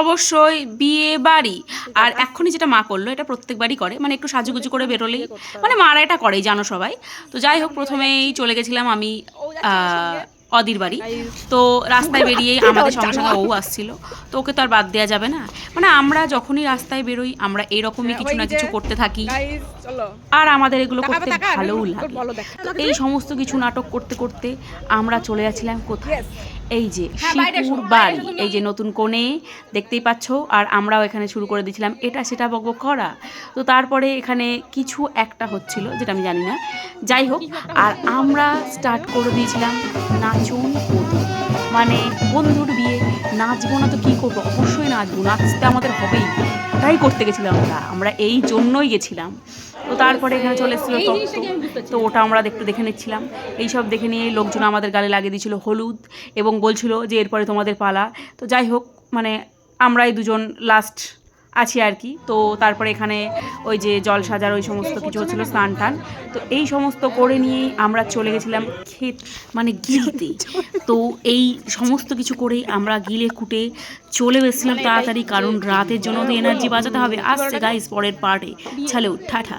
অবশ্যই বিয়ে বাড়ি। আর এক্ষুনি যেটা মা করলো এটা প্রত্যেকবারই করে, মানে একটু সাজুগুজু করে বেরোলেই, মানে মারা এটা করেই জানো সবাই। তো যাই হোক, প্রথমেই চলে গেছিলাম আমি অদির বাড়ি। তো রাস্তায় বেরিয়েই আমাদের সঙ্গে সঙ্গে ও আসছিল, তো ওকে তো আর বাদ দেওয়া যাবে না। মানে আমরা যখনই রাস্তায় বেরোই আমরা এরকমই কিছু না কিছু করতে থাকি, আর আমাদের এগুলো করতে ভালোও লাগে। তো এই সমস্ত কিছু নাটক করতে করতে আমরা চলে যাচ্ছিলাম কোথায়, এই যে শিপুর বাড়ি, এই যে নতুন কোণে দেখতেই পাচ্ছ। আর আমরাও এখানে শুরু করে দিয়েছিলাম এটা সেটা বকবক করা। তো তারপরে এখানে কিছু একটা হচ্ছিল যেটা আমি জানি না, যাই হোক। আর আমরা স্টার্ট করে দিয়েছিলাম নাচন কোদন, মানে বন্ধুর বিয়ে, নাচবো না তো কী করবো, অবশ্যই নাচবো, নাচতে আমাদের হবেই, ওটাই করতে গেছিলাম আমরা এই জন্যই গেছিলাম। তো তারপরে এখানে চলে এসেছিলো তত্ত্ব, তো ওটা আমরা একটু দেখে নিচ্ছিলাম। এইসব দেখে নিয়ে লোকজন আমাদের গালে লাগিয়ে দিয়েছিল হলুদ এবং বলছিল যে এরপরে তোমাদের পালা। তো যাই হোক, মানে আমরাই দুজন লাস্ট আছি আর কি। তো তারপরে এখানে ওই যে জল সাজার ওই সমস্ত কিছু হচ্ছিলো, স্নান টান। তো এই সমস্ত করে নিয়েই আমরা চলে গেছিলাম মানে গিলতে। তো এই সমস্ত কিছু করেই আমরা গিলে কুটে চলে এসেছিলাম তাড়াতাড়ি, কারণ রাতের জন্য তো এনার্জি বাঁচাতে হবে। আসছে গাইস পরের পার্টে, চলো টাটা।